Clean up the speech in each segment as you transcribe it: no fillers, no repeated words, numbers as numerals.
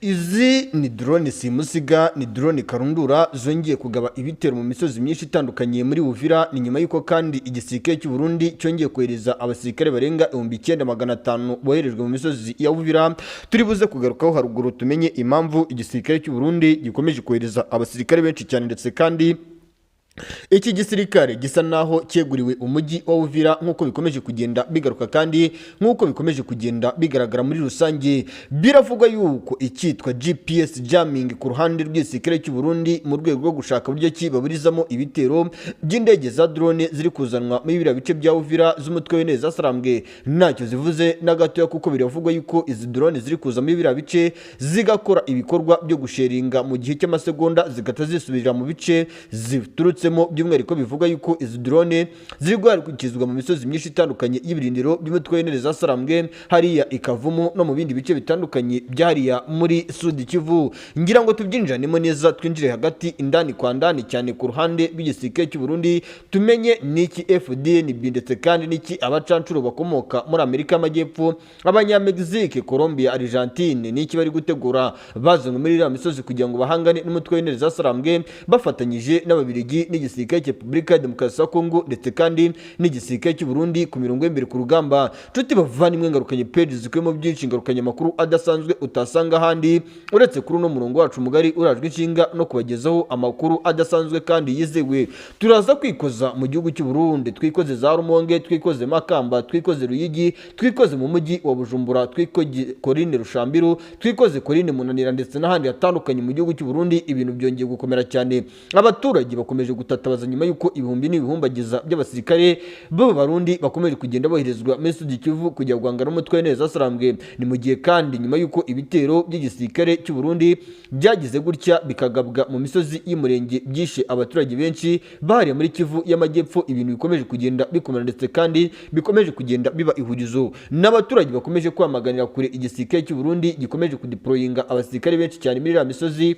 Izi ni drone simusiga, ni drone karundura zongeye kugaba ibitero mu misozi myinshi itandukanye muri Uvira. Ni nyuma yuko kandi igisirikare cy'u Burundi cyongeye kohereza abasirikare barenga 9500 boherejwe mu misozi ya Uvira. Turi buze kugarukaho haruguru tumenye impamvu igisirikare cy'u Burundi gikomeje kohereza abasirikare benshi cyane, ndetse kandi iki gisirikare gisa naho cyeguriwe umujyi wa Uvira nkuko bikomeje kugenda bigaruka kandi nkuko bikomeje kugenda bigaragara muri rusange. Biravugwa yuko icyitwa GPS jamming ku ruhande rw'igisirikare cy'u Burundi mu rwego rwo gushaka uburyo ki baburizamo ibitero by'indege za drone ziri kuzanwa muri biriya bice bya Uvira z'umutwe w'Ineza Sarambwe ntacyo zivuze na gato, kuko biravugwa yuko izi drone ziri kuza muri biriya bice zigakora ibikorwa byo gusheringa mu gihe cy'amasegonda zigata zisubirira mu bice ziturutse by'umwihariko. Bivuga yuko izi drone ziri guharikizwa mu misozi myinshi itandukanye y'ibirindiro by'umutwe w'Ineza Sarambwe hariya Ikavumu no mu bindi bice bitandukanye byahariya muri Sud Kivu. Ngira ngo tubyinjiranemo neza, twinjire hagati indani kwa ndani cyane ku ruhande rw'igisirikare cy'u Burundi, tumenye niki FDNB ndetse kandi niki abacancuro bakomoka muri Amerika y'Amajyepfo, Abanya-Mexique, Colombia, Argentine niki bari gutegura bazanywe muri iriya misozi kugira ngo bahangane n'umutwe w'Ineza Sarambwe bafatanyije n'Ababiligi n'igisirikare cya Repubulika ya Demokarasi ya Kongo ndetse kandi n'igisirikare cy'u Burundi ku mirongo y'imbere ku rugamba. Nshuti bavandimwe, ngarukanye page zikuyemo byinshi, ngarukanye amakuru adasanzwe utasanga ahandi uretse kuri uno murongo wacu mugari urajwe inshinga no kubagezaho amakuru adasanzwe kandi yizewe. Turaza kwikoza mu gihugu cy'u Burundi, twikoze za Rumonge, twikoze Makamba, twikoze Ruyigi, twikoze mu mujyi wa Bujumbura, twikoze Korine Rushambiru, twikoze Korine Munanira ndetse n'ahandi hatandukanye mu gihugu cy'u Burundi. Ibintu byongeye gukomera cyane, abaturage bakomeje gutatabaza nyuma yuko ibihumbi n'ibihumbagiza by'abasirikare b'Abarundi bakomeje kugenda boherezwa muri Sud Kivu kujya guhangana n'umutwe w'Ineza Sarambwe. Ni mu gihe kandi nyuma yuko ibitero by'igisirikare cy'u Burundi byagize gutya bikagabwa mu misozi y'umurenge byishe abaturage benshi bahariye muri Kivu y'Amajyepfo, ibintu bikomeje kugenda bikomera ndetse kandi bikomeje kugenda biba ihurizo, n'abaturage bakomeje kwamaganira kure igisirikare cy'u Burundi gikomeje kudeployinga abasirikare benshi cyane muri iriya misozi,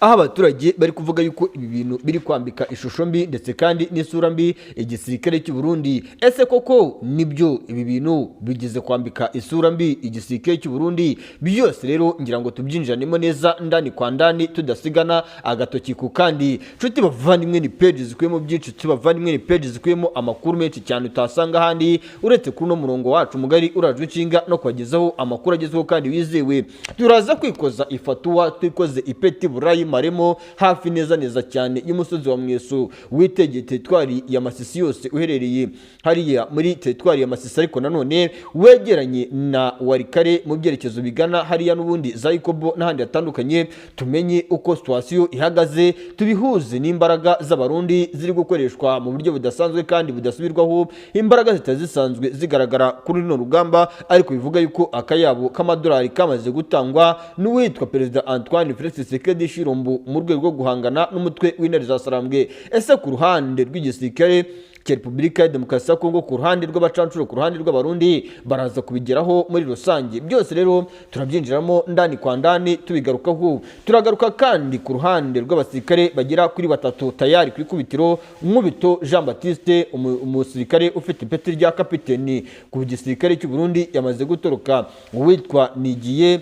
aho abaturage bari kuvuga yuko ibi bintu biri kwambika ishusho mbi ndetse kandi n'isura mbi igisirikare cy'u Burundi. Ese koko nibyo ibi bintu bigize kwambika isura mbi igisirikare cy'u Burundi? Byose rero ngira ngo tubyinjiranemo neza ndani kwa ndani tudasigana agatoki ku kandi. Nshuti bavandimwe, ni page zikuyemo byinshi, tubavandimwe ni page zikuyemo amakuru menshi cyane utasanga ahandi uretse kuri no murongo wacu mugari urajwe inshinga no kubagezaho amakuru agezweho kandi wizewe. Turaza kwikoza ifatuwa, twikoze ipeti Burayi Maremo hafi neza cyane y'umusozi wa Mweso witegeye teritwari ya Masisi yose uherereye hariya muri teritwari ya Masisi, ariko nanone wegeranye na Warikare mu byerekezo bigana hariya n'ubundi za Ikobo n'ahandi hatandukanye. Tumenye uko situation ihagaze, tubihuze n'imbaraga z'Abarundi ziri gukoreshwa mu buryo budasanzwe kandi budasubirwaho, imbaraga zitazisanzwe zigaragara kuri no rugamba, ariko bivuga yuko akayabo k'amadolari kamaze gutangwa n'uwitwa Perezida Antoine Felix Tshisekedi Shirombo mu rwego rwo guhangana n'umutwe w'Ineza Sarambwe. Ese ku ruhande rw'igisirikare cya Repubulika ya Demokarasi ya Kongo, ku ruhande rw'abacancuro, ku ruhande rw'Abarundi, baraza kubigeraho muri rusange. Byose rero turabyinjiramo ndani kwa ndani tubigarukaho. Turagaruka kandi ku ruhande rw'abasirikare bagera kuri batatu tayari ku ikubitiro. Nkubito Jean Baptiste, umusirikare ufite ipeti rya kapiteni ku gisirikare cy'u Burundi, yamaze gutoroka. Uwitwa Nigiye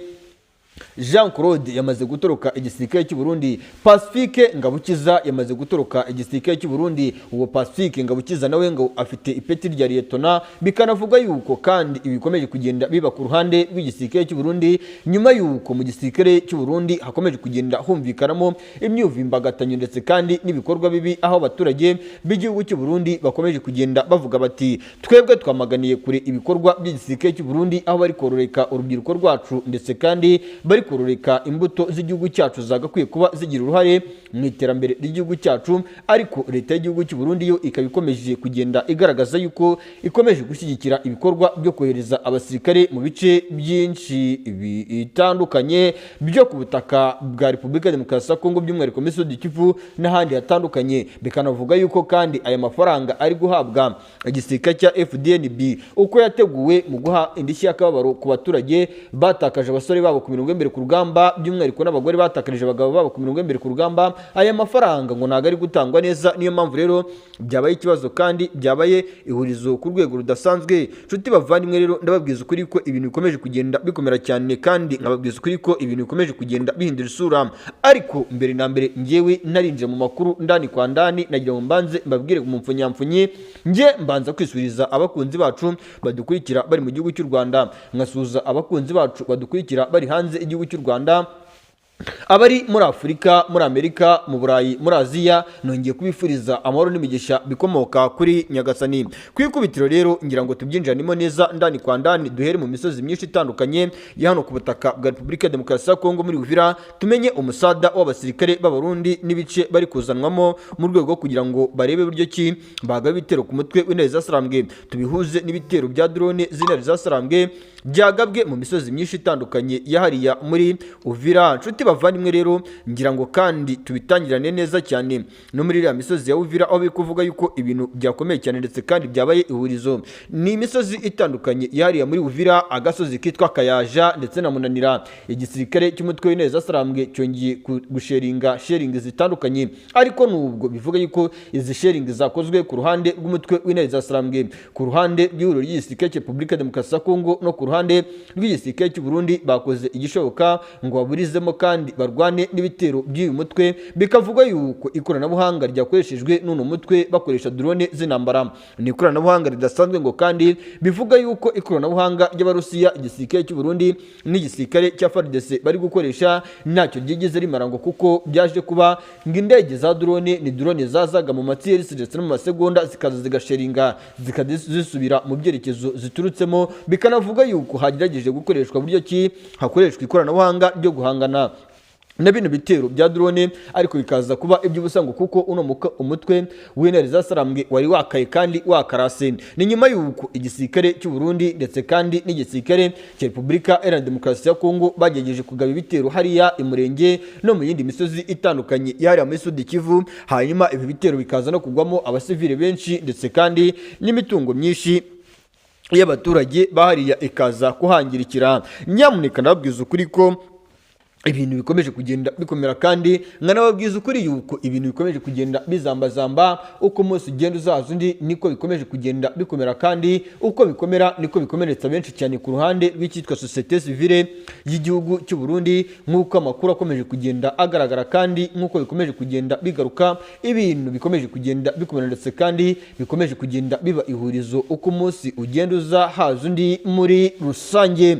Jean Claude yamaze gutoroka igisirikare cy'u Burundi. Pacifique Ngabukiza yamaze gutoroka igisirikare cy'u Burundi. Uwo Pacifique Ngabukiza nawe ngo afite ipeti rya liyetona. Bikanavuga yuko kandi ibikomeje kugenda biba ku ruhande rw'igisirikare cy'u Burundi nyuma yuko mu gisirikare cy'u Burundi hakomeje kugenda humvikanamo imyuvimbagatanyo ndetse kandi n'ibikorwa bibi, aho abaturage b'igihugu cy'u Burundi bakomeje kugenda bavuga bati twebwe twamaganiye kure ibikorwa by'igisirikare cy'u Burundi, aho bari kororeka urubyiruko rwacu ndetse kandi bari kororeka imbuto z'igihugu cyacu zagakwiye kuba zigira uruhare mu iterambere ry'igihugu cyacu. Ariko leta y'igihugu cy'u Burundi yo ikaba ikomeje kugenda igaragaza yuko ikomeje gushyigikira ibikorwa byo kohereza abasirikare mu bice byinshi bitandukanye byo ku butaka bwa Repubulika ya Demokarasi ya Kongo, by'umwihariko muri Sud Kivu n'ahandi hatandukanye. Bikanavuga yuko kandi aya mafaranga ari guhabwa igisirikare cya FDNB uko yateguwe mu guha indishyi y'akababaro ku baturage batakaje abasore babo ku mirongo y'imbere ku rugamba by'umwihariko n'abagore batakarije abagabo babo ku mirongo y'imbere ku rugamba, aya mafaranga ngo ntago ari gutangwa neza. Niyo mpamvu rero byabaye ikibazo kandi byabaye ihurizo ku rwego rudasanzwe. Nshuti bavandimwe rero ndababwiza ukuri ko ibintu bikomeje kugenda bikomera cyane, kandi nkababwiza ukuri ko ibintu bikomeje kugenda bihindura isura. Ariko mbere na mbere njyewe narinjira mu makuru ndani kwa ndani, nagira ngo mbanze mbabwire mu mpfunyamfunyi, njye mbanza kwisuriza abakunzi bacu badukurikira bari mu gihugu cy'u Rwanda, nkasuhuza abakunzi bacu badukurikira bari hanze igihugu cy'u Rwanda, abari muri Afurika, muri Amerika, mu Burayi, muri Aziya. Nongeye kubifuriza amahoro n'imigisha bikomoka kuri Nyagasani. Ku ikubitiro rero ngira ngo tubyinjiranemo neza ndani kwa ndani, duhere mu misozi myinshi itandukanye ya hano ku butaka bwa Repubulika ya Demokarasi ya Kongo muri Uvira, tumenye umusada w'abasirikare b'Abarundi n'ibice bari kuzanwamo mu rwego rwo kugira ngo barebe buryo ki bagaba ibitero ku mutwe w'intare za Sarambwe, tubihuze n'ibitero bya drone z'intare za Sarambwe byagabwe mu misozi myinshi itandukanye yahariya muri Uvira. Nshuti bavandimwe rero ngira ngo kandi tubitangirane neza cyane no muri iriya misozi ya Uvira, aho biri kuvuga yuko ibintu byakomeye cyane ndetse kandi byabaye ihurizo. Ni imisozi itandukanye yahariya muri Uvira, agasozi kitwa Kayaja ndetse na Munanira. Igisirikare cy'umutwe w'intare za Sarambwe cyongeye gusheringa zitandukanye, ariko nubwo bivuga yuko izi sharing zakozwe ku ruhande rw'umutwe w'intare za Sarambwe, ku ruhande rw'ihuriro ry'igisirikare cya Repubulika ya Demokarasi ya Kongo no ku ruhande rw'igisirikare cy'u Burundi, bakoze igishoboka ngo baburizemo kandi barwane n'ibitero by'uyu mutwe. Bikavuga yuko ikoranabuhanga ryakoreshejwe n'uno mutwe bakoresha drone z'intambara, ni ikoranabuhanga ridasanzwe ngo kandi bivuga yuko ikoranabuhanga ry'Abarusiya igisirikare cy'u Burundi n'igisirikare cya FARDC bari gukoresha ntacyo ryigeze rimara, ngo kuko byaje kuba ngo indege za drone ni drone zazaga mu matsiyerisi ndetse no mu masegonda zikaza zigasheringa zikazisubira mu byerekezo ziturutsemo. Bikanavuga yuko hagerageje gukoreshwa buryo ki hakoreshwa ikoranabuhanga ryo guhangana na bino bitero bya drone, ariko bikaza kuba iby'ubusango kuko umutwe w'intare za Sarambwe wari wakaye kandi wakarase. Ni nyuma y'uko igisirikare cy'u Burundi ndetse kandi n'igisirikare cya Repubulika Iharanira Demokarasi ya Kongo bagerageje kugaba ibitero hariya imurenge no mu yindi misozi itandukanye yari muri Sud Kivu, hanyuma ibi bitero bikaza no kugwamo abasivile benshi ndetse kandi n'imitungo myinshi y'abaturage bahariya ikaza kuhangirikira. Nyamuneka ndababwiza ukuri ko ibintu bikomeje kugenda bikomera, kandi nkanababwiza ukuri yuko ibintu bikomeje kugenda bizambazamba, uko umunsi ugenda uzaza undi niko bikomeje kugenda bikomera, kandi uko bikomera niko bikomeretsa benshi cyane ku ruhande rw'icyitwa societe civile y'igihugu cy'u Burundi. Nk'uko amakuru akomeje kugenda agaragara kandi nk'uko bikomeje kugenda bigaruka, ibintu bikomeje kugenda bikomera ndetse kandi bikomeje kugenda biba ihurizo uko umunsi ugenda uza haza undi muri rusange.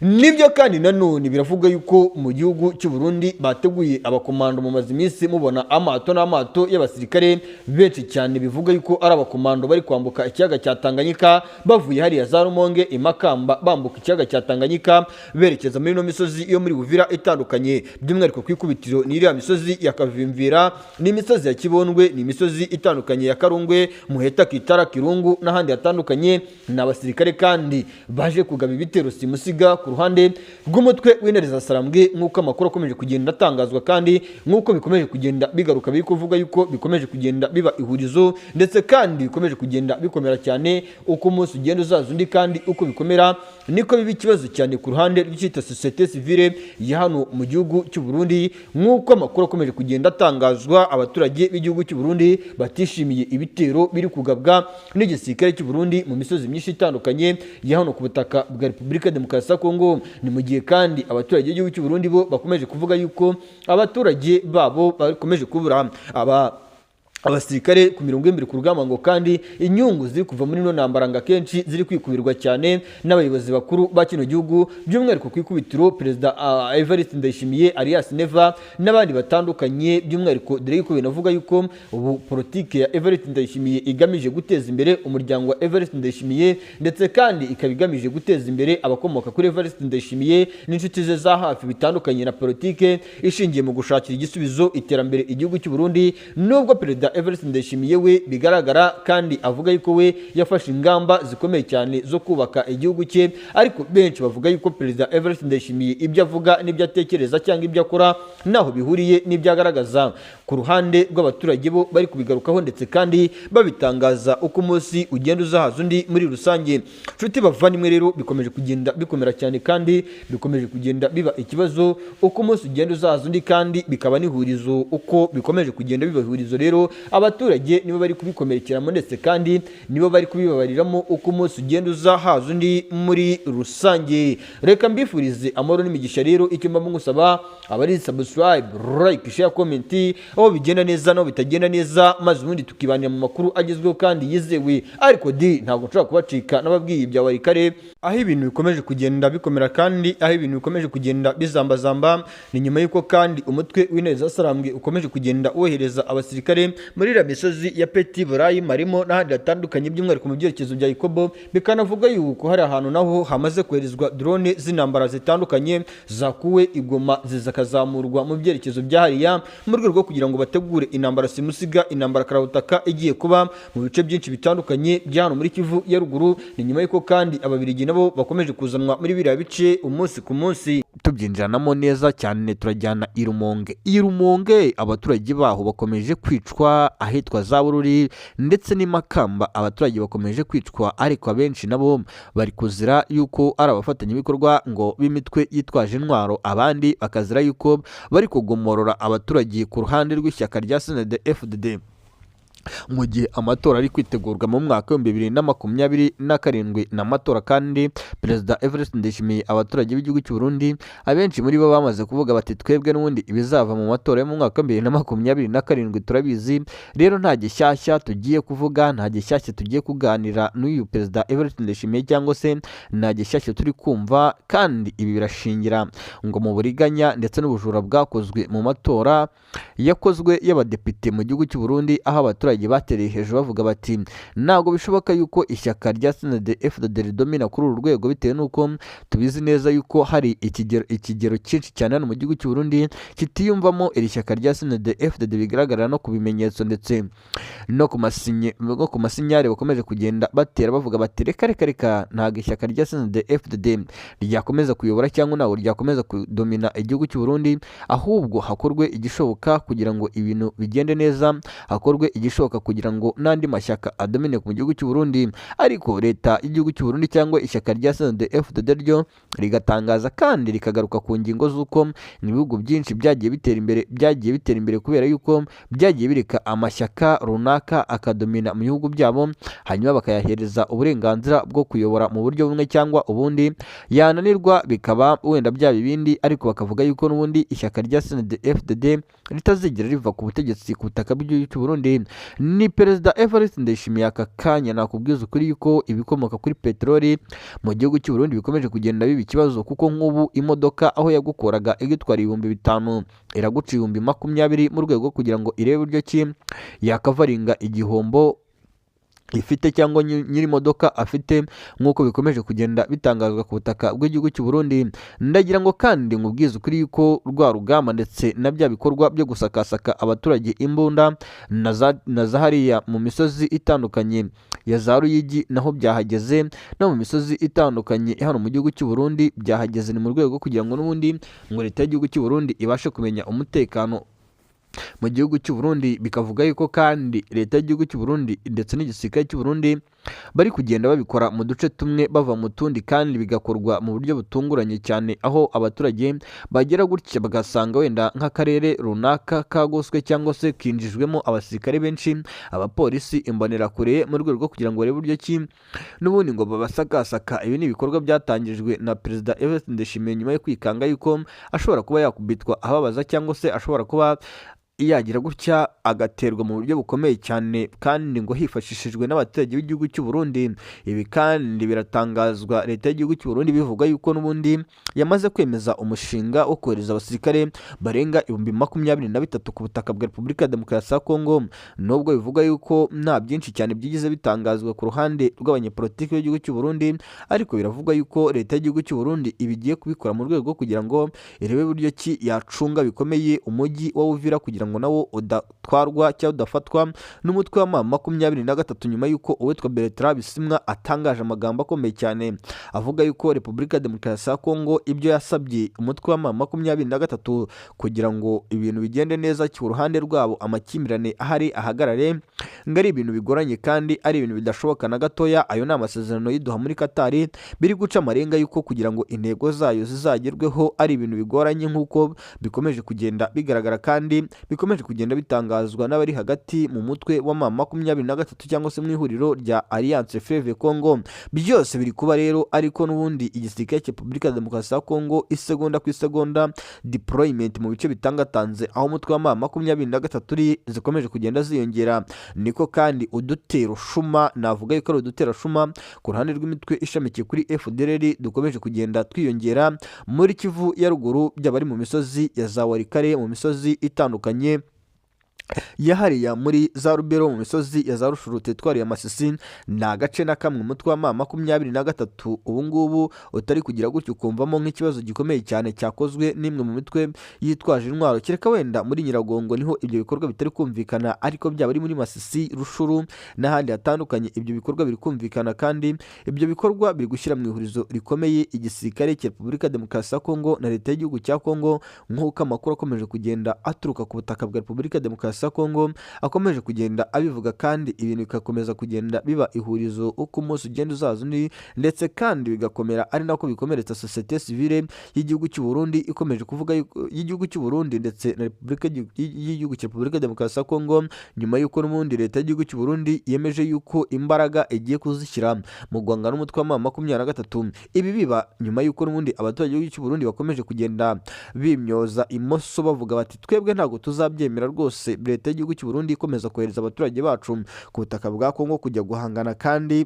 Nibyo kandi nanone biravuga yuko mu gihugu cy'u Burundi bateguye abakomando mu mazi iminsi mubona amato n'amato y'abasirikare benshi cyane, bivuga yuko ari abakomando bari kwambuka ikiyaga cya Tanganyika bavuye hariya za Rumonge Imakamba, bambuka ikiyaga cya Tanganyika berekeza muri no misozi yo muri Uvira itandukanye. By'umwihariko ku ikubitiro ni iriya misozi ya Kavimvira, ni imisozi ya Kibondwe, ni imisozi itandukanye ya Karungwe, Muheta, Kitara, Kirungu n'ahandi hatandukanye. N'abasirikare kandi baje kugaba ibitero simusiga ku ruhande rw'umutwe w'intare za Sarambwe, nk'uko amakuru akomeje kugenda atangazwa kandi nk'uko bikomeje kugenda bigaruka, biri kuvuga yuko bikomeje kugenda biba ihurizo ndetse kandi bikomeje kugenda bikomera cyane uko umunsi ugenda uzaza undi, kandi uko bikomera niko biba ikibazo cyane ku ruhande rw'icyita societe civile ya hano mu gihugu cy'u Burundi. Nk'uko amakuru akomeje kugenda atangazwa, abaturage b'igihugu cy'u Burundi batishimiye ibitero biri kugabwa n'igisirikare cy'u Burundi mu misozi myinshi itandukanye ya hano ku butaka bwa Repubulika ya Demokarasi ya Kongo. Ni mu gihe kandi abaturage b'igihugu cy'u Burundi bo bakomeje kuvuga yuko abaturage babo bakomeje kubura abasirikare ku mirongo y'imbere ku rugamba, ngo kandi inyungu ziri kuva muri no ntambara ngo akenshi ziri kwikubirwa cyane n'abayobozi bakuru ba kino gihugu, by'umwihariko ku ikubitiro Perezida Evariste Ndayishimiye, Alias Neva n'abandi batandukanye. By'umwihariko dore yuko binavuga yuko ubu politike ya Evariste Ndayishimiye igamije guteza imbere umuryango wa Evariste Ndayishimiye ndetse kandi ikaba igamije guteza imbere abakomoka kuri Evariste Ndayishimiye n'inshuti ze za hafi bitandukanye, na politike ishingiye mu gushakira igisubizo iterambere igihugu cy'u Burundi. Nubwo Perezida Evariste Ndayishimiye we bigaragara kandi avuga yuko we yafashe ingamba zikomeye cyane zo kubaka igihugu cye, ariko benshi bavuga yuko perezida Evariste Ndayishimiye ibyo avuga n'ibyo atekereza cyangwa ibyo akora naho bihuriye n'ibyo agaragaza. Ku ruhande rw'abaturage bo bari kubigarukaho ndetse kandi babitangaza uko umunsi ugenda uzahaza undi muri rusange. Nshuti bavandimwe rero bikomeje kugenda bikomera cyane kandi bikomeje kugenda biba ikibazo uko umunsi ugenda uzahaza undi, kandi bikaba n'ihurizo uko bikomeje kugenda biba ihurizo. Rero abaturage nibo bari kubikomerekeramo ndetse kandi nibo bari kubibabariramo uko umunsi ugenda uzahaza undi muri rusange. Reka mbifurize amahoro n'imigisha rero, icyo mba ngusaba abari subscribe, like, share, comment aho bigenda neza naho bitagenda neza, maze ubundi tukibanira mu makuru agezweho kandi yizewe. Ariko ntabwo nshobora kubacika n'ababwiye ibya Warikare, aho ibintu bikomeje kugenda bikomera kandi aho ibintu bikomeje kugenda bizambazamba ni nyuma y'uko kandi umutwe w'intare Sarambwe ukomeje kugenda wohereza abasirikare muri la misozi ya Petit Burayi, Marimo n'ahandi hatandukanye by'umwihariko mu byerekezo bya Ikobo. Bikanavuga yuko hari ahantu naho hamaze koherezwa drone z'intambara zitandukanye zakuwe Igoma zizakazamurwa mu byerekezo bya hariya mu rwego rwo kugira ngo bategure intambara simusiga, intambara karabutaka igiye kuba mu bice byinshi bitandukanye bya hano muri Kivu ya ruguru. Ni nyuma y'uko kandi ababirigi nabo bakomeje kuzanwa muri biriya bice umunsi ku munsi. Tubyinjiranamo neza cyane turajyana i Rumonge abaturage baho bakomeje kwicwa ahitwa za Bururi ndetse n'imakamba. Abaturage bakomeje kwicwa ariko abenshi nabo bari kuzira yuko ari abafatanyabikorwa ngo b'imitwe yitwaje intwaro, abandi bakazira yuko bari kugomorora abaturage ku ruhande rw'ishyaka rya CNDD-FDD. Mu gihe amatora ari kwitegurwa mu mwaka wa 2027 n'amatora kandi perezida Evariste Ndayishimiye, abaturage b'igihugu cy'u Burundi abenshi muri bo bamaze kuvuga bati twebwe n'ubundi ibizava mu matora yo mu mwaka wa 2027 turabizi. Rero nta gishyashya tugiye kuvuga, nta gishyashya tugiye kuganira n'uyu perezida Evariste Ndayishimiye cyangwa se nta gishyashya turi kumva, kandi ibi birashingira ngo mu buriganya ndetse n'ubujura bwakozwe mu matora yakozwe y'abadepite mu gihugu cy'u Burundi, aho abaturage batereye hejuru bavuga bati ntabwo bishoboka yuko ishyaka rya CNDD-FDD ridomina kuri uru rwego, bitewe n'uko tubizi neza yuko hari ikigero cyinshi cyane hano mu gihugu cy'u Burundi kitiyumvamo iri shyaka rya CNDD-FDD, bigaragara no ku bimenyetso ndetse no ku masinyari bakomeje kugenda batera bavuga bati reka ntabwo ishyaka rya CNDD-FDD ryakomeza kuyobora cyangwa ntabwo ryakomeza kudomina igihugu cy'u Burundi, ahubwo hakorwe igishoboka kugira ngo ibintu bigende neza, hakorwe igishoboka kugira ngo n'andi mashyaka adomine mu gihugu cy'u Burundi. Ariko leta y'igihugu cy'u Burundi cyangwa ishyaka rya CNDD-FDD ryo rigatangaza kandi rikagaruka ku ngingo z'uko ibihugu byinshi byagiye bitera imbere kubera yuko byagiye bireka amashyaka runaka akadomina mu bihugu byabo, hanyuma bakayahereza uburenganzira bwo kuyobora mu buryo bumwe cyangwa ubundi, yananirwa bikaba wenda byaba ibindi, ariko bakavuga yuko n'ubundi ishyaka rya CNDD-FDD ritazigera riva ku butegetsi ku butaka bw'igihugu cy'u Burundi. Ni perezida Evariste Ndayishimiye aka kanya nakubwiza ukuri yuko ibikomoka kuri peteroli mu gihugu cy'u Burundi bikomeje kugenda biba ikibazo, kuko nk'ubu imodoka aho yagukoraga igitwara 5,000 iraguca 20,000 mu rwego kugira ngo irebe uburyo ki yakavaringa igihombo ifite cyangwa nyiri modoka afite, nk'uko bikomeje kugenda bitangazwa ku butaka bw'igihugu cy'u Burundi. Ndagira ngo kandi nkubwize ukuri yuko rwa rugamba ndetse na bya bikorwa byo gusakasaka abaturage imbunda na za hariya mu misozi itandukanye ya za Ruyigi naho byahageze, no mu misozi itandukanye hano mu gihugu cy'u Burundi byahageze. Ni mu rwego kugira ngo n'ubundi ngo leta y'igihugu cy'u Burundi ibashe kumenya umutekano mu gihugu cy'u Burundi. Bikavuga yuko kandi leta y'igihugu cy'u Burundi ndetse n'igisirikare cy'u Burundi bari kugenda babikora mu duce tumwe bava mu tundi, kandi bigakorwa mu buryo butunguranye cyane, aho abaturage bagera gutya bagasanga wenda nk'akarere runaka kagoswe cyangwa se kinjijwemo abasirikare benshi, abapolisi, imbonerakure, mu rwego rwo kugira ngo barebe uburyo ki n'ubundi ngo babasakasaka. Ibi ni ibikorwa byatangijwe na perezida Evariste Ndayishimiye nyuma yo kwikanga yuko ashobora kuba yakubitwa ababaza cyangwa se ashobora kuba yagira gutya agaterwa mu buryo bukomeye cyane, kandi ngo hifashishijwe n'abaturage b'igihugu cy'u Burundi. Ibi kandi biratangazwa leta y'igihugu cy'u Burundi bivuga yuko n'ubundi yamaze kwemeza umushinga wo kohereza abasirikare barenga 23,000 ku butaka bwa Repubulika ya Demokarasi ya Kongo. Nubwo bivuga yuko nta byinshi cyane byigize bitangazwa ku ruhande rw'abanyepolitiki b'igihugu cy'u Burundi, ariko biravuga yuko leta y'igihugu cy'u Burundi ibigiye kubikora mu rwego kugira ngo irebe uburyo ki yacunga bikomeye umujyi wa Uvira kugira ngo ngo nawo udatwarwa cyangwa udafatwa n'umutwe wa M23 nyuma y'uko uwitwa Bertrand Bisimwa atangaje amagambo akomeye cyane avuga yuko Repubulika ya Demokarasi ya Kongo ibyo yasabye umutwe wa M23 kugira ngo ibintu bigende neza ku ruhande rwabo amakimbirane ahari ahagarare ngo ari ibintu bigoranye kandi ari ibintu bidashoboka na gatoya. Ayo ni amasezerano y'Idoha muri Katari biri guca amarenga yuko kugira ngo intego zayo zizagerweho ari ibintu bigoranye nk'uko bikomeje kugenda bigaragara kandi bikomeje kugenda bitangazwa n'abari hagati mu mutwe wa M23 cyangwa se mu ihuriro rya Alliance Fleuve Congo. Byose biri kuba rero ariko n'ubundi igisirikare cya Repubulika ya Demokarasi ya Kongo isegonda ku isegonda deployment mu bice bitangatanze aho umutwe wa M23 zikomeje kugenda ziyongera. Niko kandi udutero shuma navuga yuko ari udutero shuma ku ruhande rw'imitwe ishamikiye kuri FDLR dukomeje kugenda twiyongera muri Kivu ya ruguru by'abari mu misozi ya za Warikare mu misozi itandukanye yahariya muri za Rubero mu misozi ya za Rushurute twariye Amasisi ni agace na kamwe umutwe wa M23 ubu ngubu utari kugira gutyo ukumvamo nk'ikibazo gikomeye cyane cyakozwe n'imwe mu mitwe yitwaje intwaro kereka wenda muri Nyiragongo niho ibyo bikorwa bitari kumvikana ariko byaba ari muri Masisi Rushuru n'ahandi hatandukanye ibyo bikorwa biri kumvikana kandi ibyo bikorwa biri gushyira mu ihurizo rikomeye igisirikare cya Repubulika ya Demokarasi ya Kongo na leta y'igihugu cya Kongo nk'uko amakuru akomeje kugenda aturuka ku butaka bwa Repubulika ya Demokarasi ya Kongo akomeje kugenda abivuga kandi ibintu bikakomeza kugenda biba ihurizo uko umunsi ugenda uzaza undi ndetse kandi bigakomera ari nako bikomeretsa societe civile y'igihugu cy'u Burundi ikomeje kuvuga y'igihugu cy'u Burundi ndetse na Repubulika y'igihugu cya Repubulika ya Demokarasi ya Kongo nyuma y'uko n'ubundi leta y'igihugu cy'u Burundi yemeje yuko imbaraga igiye kuzishyira mu guhangana n'umutwe wa M23. Ibi biba nyuma y'uko n'ubundi abaturage b'igihugu cy'u Burundi bakomeje kugenda bimyoza imoso bavuga bati twebwe ntabwo tuzabyemera rwose leta y'igihugu cy'u Burundi ikomeza kohereza abaturage bacu ku butaka bwa Kongo kujya guhangana kandi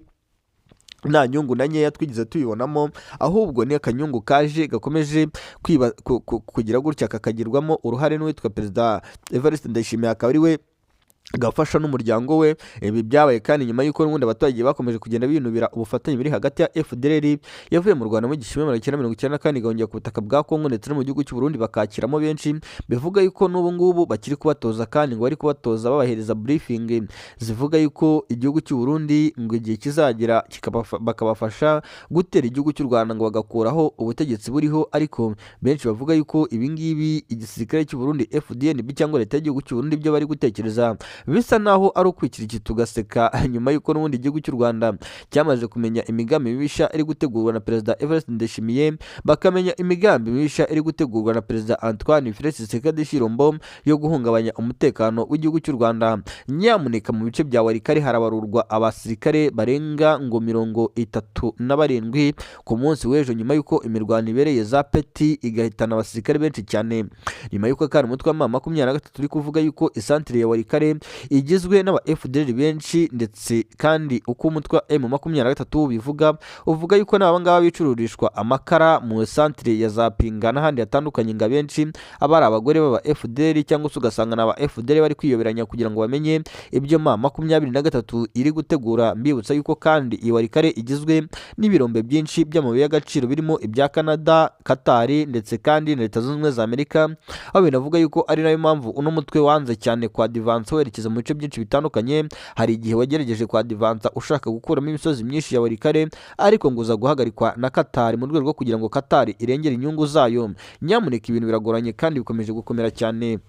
nta nyungu na nkeya twigize tubibonamo ahubwo ni akanyungu kaje gakomeje kugira gutya kakagirwamo uruhare n'uwitwa Perezida Evariste Ndayishimiye akaba ari we gafasha n'umuryango we. Ibi byabaye kandi nyuma y'uko n'ubundi abaturage bakomeje kugenda binubira ubufatanye buri hagati ya FDLR yavuye mu Rwanda mu gishimwe 1990 kandi igahungira ku butaka bwa Kongo ndetse no mu gihugu cy'u Burundi bakakiramo benshi bivuga yuko n'ubu ngubu bakiri kubatoza kandi ngo bari kubatoza babahereza briefing zivuga yuko igihugu cy'u Burundi ngo igihe kizagera bakabafasha gutera igihugu cy'u Rwanda ngo bagakuraho ubutegetsi buriho ariko benshi bavuga yuko ibi ngibi igisirikare cy'u Burundi FDNB cyangwa leta y'igihugu cy'u Burundi byo bari gutekereza bisa naho ari ukwikiriki tugaseka nyuma y'uko n'ubundi igihugu cy'u Rwanda cyamaze kumenya imigambi mibisha iri gutegurwa na Perezida Evariste Ndayishimiye bakamenya imigambi mibisha iri gutegurwa na Perezida Antoine Félix Tshisekedi Tshilombo yo guhungabanya umutekano w'igihugu cy'u Rwanda. Nyamuneka mu bice bya Warikare harabarurwa abasirikare barenga ngo 37 ku munsi w'ejo nyuma y'uko imirwano ibereye za Peti igahitana abasirikare benshi cyane nyuma y'uko kandi umutwe wa M23 turi kuvuga yuko isantere ya Warikare igizwe n'aba FDLR benshi ndetse kandi uko umutwe wa M23 bivuga uvuga yuko n'aba ngaba bicururishwa amakara mu centre ya za Pinga n'ahandi hatandukanye nga benshi abari abagore baba FDLR cyangwa se ugasanga n'aba FDLR bari kwiyoberanya kugira ngo bamenye ibyo M23 iri gutegura. Mbibutsa yuko kandi iyi Warikare igizwe n'ibirombe byinshi by'amabuye y'agaciro birimo ibya Canada, Qatar ndetse kandi na Leta Zunze Ubumwe za Amerika aho binavuga yuko ari nayo mpamvu uno mutwe wanze cyane kwa Advance werekeza mu bice byinshi bitandukanye. Hari igihe wagerageje kwa Advance ushaka gukuramo imisozi myinshi ya Warikare ariko ngo uza guhagarikwa na Qatar mu rwego rwo kugira ngo Qatar irengere inyungu zayo. Nyamuneka ibintu biragoranye kandi bikomeje gukomera cyane.